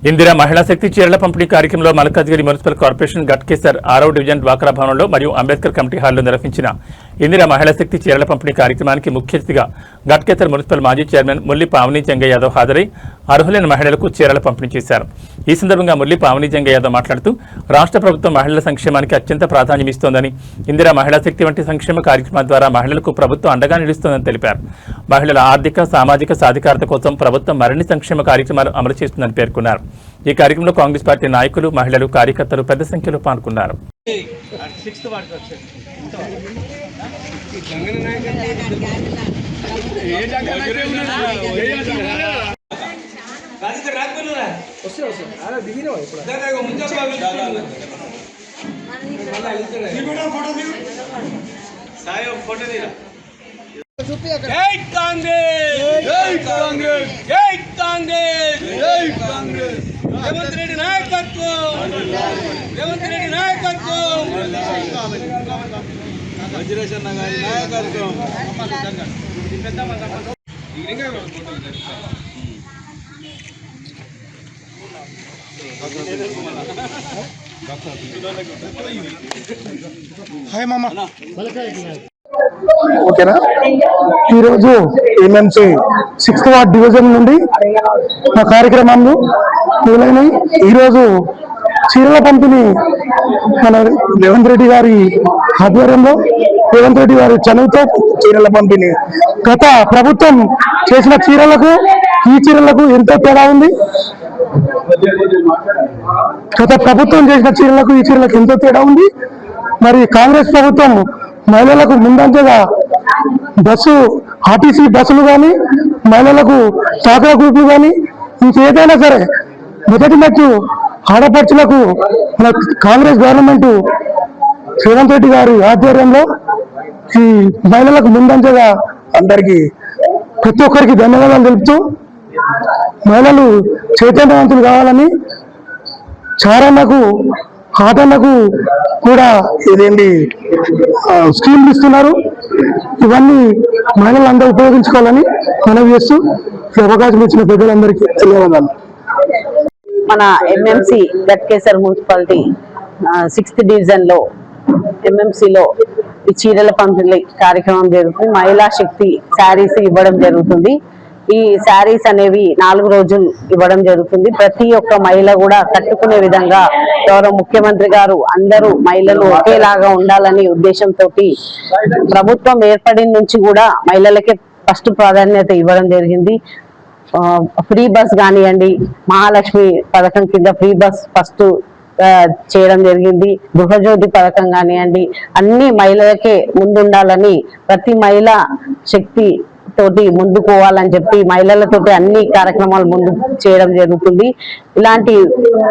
ఇందిరా మహిళా శక్తి చీరల పంపిణీ కార్యక్రమంలో మల్కాజ్గిరి మున్సిపల్ కార్పొరేషన్ గట్కేసర్ 6వ డివిజన్ డ్వాక్రా భవనంలో మరియు అంబేద్కర్ కమిటీ హాల్లో నిర్వహించిన ఇందిరా మహిళా శక్తి చీరల పంపిణీ కార్యక్రమానికి ముఖ్య అతిథిగా గట్కేసర్ మున్సిపల్ మాజీ చైర్మన్ ముల్లి పావని జంగ యాదవ్ హాజరై అర్హులైన మహిళలకు చీరల పంపిణీ చేశారు. ఈ సందర్భంగా ముల్లి పావని జంగ యాదవ్ మాట్లాడుతూ రాష్ట్ర ప్రభుత్వం మహిళల సంక్షేమానికి అత్యంత ప్రాధాన్యమిస్తోందని, ఇందిరా మహిళా శక్తి వంటి సంక్షేమ కార్యక్రమాల ద్వారా మహిళలకు ప్రభుత్వం అండగా నిలుస్తోందని తెలిపారు. మహిళల ఆర్థిక సామాజిక సాధికారత కోసం ప్రభుత్వం మరిన్ని సంక్షేమ కార్యక్రమాలు అమలు చేస్తుందని పేర్కొన్నారు. ఈ కార్యక్రమంలో కాంగ్రెస్ పార్టీ నాయకులు, మహిళలు, కార్యకర్తలు పెద్ద సంఖ్యలో పాల్గొన్నారు. జై కాంగ్రెస్, జై కాంగ్రెస్, జై కాంగ్రెస్, జై కాంగ్రెస్. రేవంత్ రెడ్డి నాయకత్వం, రేవంత్ రెడ్డి నాయకత్వం, వజ్రేశ్వర గారి నాయకత్వం. హాయ్ మామ. ఓకేనా, ఈరోజు ఎంఎంసీ 6th వార్డ్ డివిజన్ నుండి మా కార్యక్రమాలు మొదలైనవి. ఈరోజు చీరల పంపిణీ మన రేవంత్ రెడ్డి గారి ఆధ్వర్యంలో, రేవంత్ రెడ్డి గారి చనువుతో చీరల పంపిణీ. గత ప్రభుత్వం చేసిన చీరలకు ఈ చీరలకు ఎంతో తేడా ఉంది. గత ప్రభుత్వం చేసిన చీరలకు ఈ చీరలకు ఎంతో తేడా ఉంది. మరి కాంగ్రెస్ ప్రభుత్వం మహిళలకు ముందంజగా ఆర్టీసీ బస్సులు కానీ, మహిళలకు డ్వాక్రా గ్రూపులు కానీ, ఇంకేదైనా సరే మొదటి మెట్టు ఆడపడుచులకు మన కాంగ్రెస్ గవర్నమెంట్ రేవంత్ రెడ్డి గారి ఆధ్వర్యంలో ఈ మహిళలకు ముందంజగా అందరికీ ప్రతి ఒక్కరికి ధన్యవాదాలు తెలుపుతూ, మహిళలు చైతన్యవంతులు కావాలని చారన్నకు, ఆటన్నకు కూడా ఇదేంటి స్కీమ్లు ఇస్తున్నారు. ఇవన్నీ మహిళలందరూ ఉపయోగించుకోవాలని మనవి చేస్తూ ఈ అవకాశం ఇచ్చిన పెద్దలందరికీ ధన్యవాదాలు. మన MMC Ghatkesar municipality 6th division లో ఎంఎంసీలో ఈ చీరల పంపిణీ కార్యక్రమం జరుగుతుంది. మహిళా శక్తి శారీస్ ఇవ్వడం జరుగుతుంది. ఈ శారీస్ అనేవి 4 రోజులు ఇవ్వడం జరుగుతుంది. ప్రతి ఒక్క మహిళ కూడా కట్టుకునే విధంగా గౌరవ ముఖ్యమంత్రి గారు అందరూ మహిళలు ఒకేలాగా ఉండాలని ఉద్దేశంతో ప్రభుత్వం ఏర్పడిన నుంచి కూడా మహిళలకే ఫస్ట్ ప్రాధాన్యత ఇవ్వడం జరిగింది. ఫ్రీ బస్ కానివ్వండి, మహాలక్ష్మి పథకం కింద ఫ్రీ బస్ ఫస్ట్ చేయడం జరిగింది. గృహజ్యోతి పథకం కానివ్వండి, అన్ని మహిళలకే ముందుండాలని, ప్రతి మహిళ శక్తి తోటి ముందుకు పోవాలని చెప్పి మహిళలతోటి అన్ని కార్యక్రమాలు ముందు చేయడం జరుగుతుంది. ఇలాంటి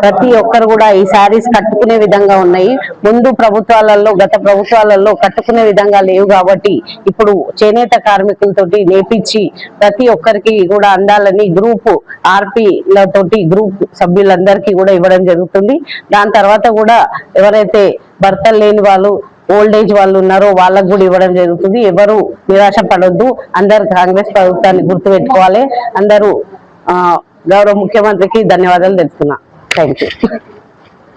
ప్రతి ఒక్కరు కూడా ఈ శారీస్ కట్టుకునే విధంగా ఉన్నాయి. ముందు ప్రభుత్వాలలో, గత ప్రభుత్వాలలో కట్టుకునే విధంగా లేవు కాబట్టి ఇప్పుడు చేనేత కార్మికులతోటి నేర్పించి ప్రతి ఒక్కరికి కూడా అందాలని గ్రూప్ ఆర్పీలతోటి గ్రూప్ సభ్యులందరికీ కూడా ఇవ్వడం జరుగుతుంది. దాని తర్వాత కూడా ఎవరైతే భర్తలు లేని వాళ్ళు, ఓల్డ్ ఏజ్ వాళ్ళు ఉన్నారో వాళ్ళకు కూడా ఇవ్వడం జరుగుతుంది. ఎవరు నిరాశ పడొద్దు, అందరు కాంగ్రెస్ ప్రభుత్వాన్ని గుర్తు పెట్టుకోవాలి. అందరూ గౌరవ ముఖ్యమంత్రికి ధన్యవాదాలు తెలుపుతున్నా. Thank you.